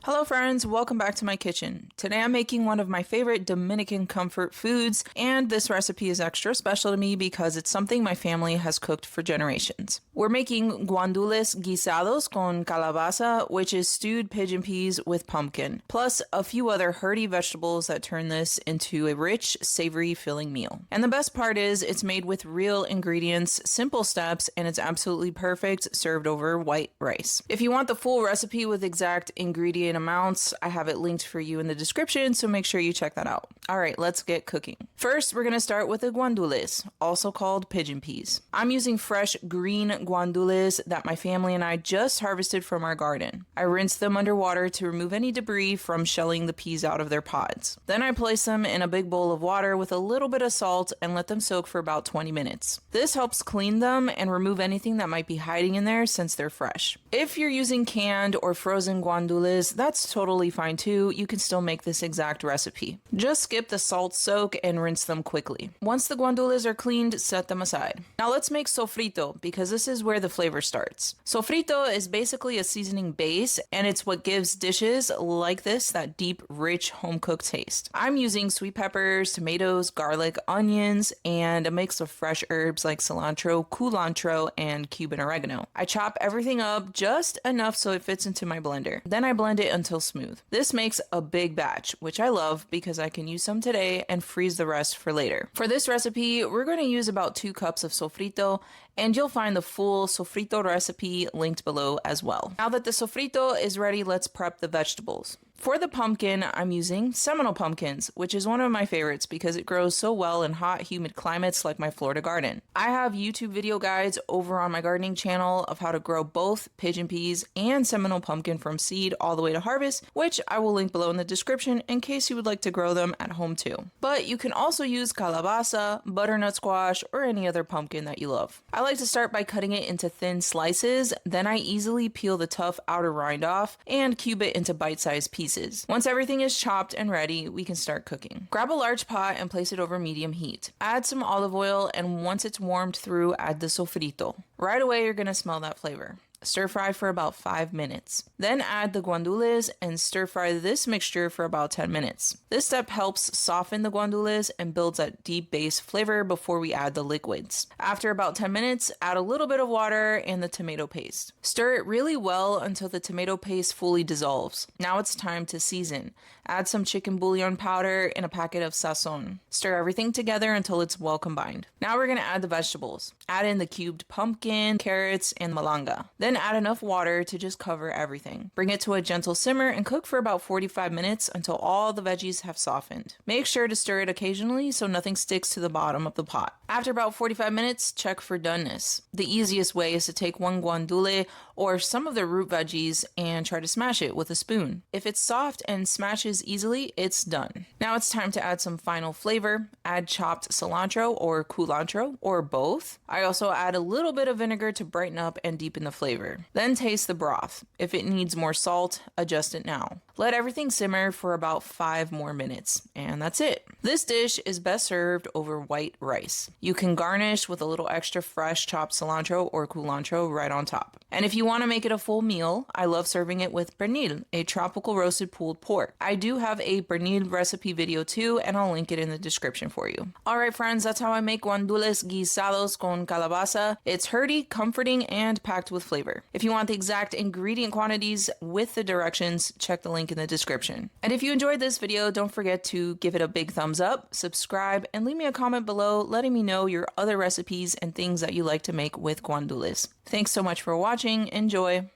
Hello friends, welcome back to my kitchen. Today I'm making one of my favorite Dominican comfort foods, and this recipe is extra special to me because it's something my family has cooked for generations. We're making Guandules Guisados con Calabaza, which is stewed pigeon peas with pumpkin, plus a few other hearty vegetables that turn this into a rich, savory filling meal. And the best part is it's made with real ingredients, simple steps, and it's absolutely perfect served over white rice. If you want the full recipe with exact ingredient amounts, I have it linked for you in the description, so make sure you check that out. Alright, let's get cooking. First, we're going to start with the guandules, also called pigeon peas. I'm using fresh green guandules that my family and I just harvested from our garden. I rinse them underwater to remove any debris from shelling the peas out of their pods. Then I place them in a big bowl of water with a little bit of salt and let them soak for about 20 minutes. This helps clean them and remove anything that might be hiding in there since they're fresh. If you're using canned or frozen guandules, that's totally fine too. You can still make this exact recipe. Just skip the salt soak and rinse them quickly. Once the guandules are cleaned, set them aside. Now let's make sofrito because this is where the flavor starts. Sofrito is basically a seasoning base, and it's what gives dishes like this that deep, rich, home-cooked taste. I'm using sweet peppers, tomatoes, garlic, onions, and a mix of fresh herbs like cilantro, culantro, and Cuban oregano. I chop everything up just enough so it fits into my blender. Then I blend it until smooth. This makes a big batch, which I love because I can use some today and freeze the rest for later. For this recipe, we're going to use about 2 cups of sofrito, and you'll find the full sofrito recipe linked below as well. Now that the sofrito is ready, let's prep the vegetables. For the pumpkin, I'm using Seminole pumpkins, which is one of my favorites because it grows so well in hot, humid climates like my Florida garden. I have YouTube video guides over on my gardening channel of how to grow both pigeon peas and Seminole pumpkin from seed all the way to harvest, which I will link below in the description in case you would like to grow them at home too. But you can also use calabaza, butternut squash, or any other pumpkin that you love. I like to start by cutting it into thin slices, then I easily peel the tough outer rind off and cube it into bite-sized pieces. Once everything is chopped and ready, we can start cooking. Grab a large pot and place it over medium heat. Add some olive oil, and once it's warmed through, add the sofrito. Right away, you're going to smell that flavor. Stir fry for about 5 minutes. Then add the guandules and stir fry this mixture for about 10 minutes. This step helps soften the guandules and builds that deep base flavor before we add the liquids. After about 10 minutes, add a little bit of water and the tomato paste. Stir it really well until the tomato paste fully dissolves. Now it's time to season. Add some chicken bouillon powder and a packet of sazon. Stir everything together until it's well combined. Now we're going to add the vegetables. Add in the cubed pumpkin, carrots, and malanga. Then add enough water to just cover everything. Bring it to a gentle simmer and cook for about 45 minutes until all the veggies have softened. Make sure to stir it occasionally so nothing sticks to the bottom of the pot. After about 45 minutes, check for doneness. The easiest way is to take one guandule or some of the root veggies and try to smash it with a spoon. If it's soft and smashes easily, it's done. Now it's time to add some final flavor. Add chopped cilantro or culantro or both. I also add a little bit of vinegar to brighten up and deepen the flavor. Then taste the broth. If it needs more salt, adjust it now. Let everything simmer for about 5 more minutes, and that's it. This dish is best served over white rice. You can garnish with a little extra fresh chopped cilantro or culantro right on top. And if you want to make it a full meal, I love serving it with pernil, a tropical roasted pulled pork. I do have a pernil recipe video too, and I'll link it in the description for you. Alright friends, that's how I make guandules guisados con calabaza. It's hearty, comforting, and packed with flavor. If you want the exact ingredient quantities with the directions, check the link in the description. And if you enjoyed this video, don't forget to give it a big thumbs up, subscribe, and leave me a comment below letting me know your other recipes and things that you like to make with guandules. Thanks so much for watching. Enjoy!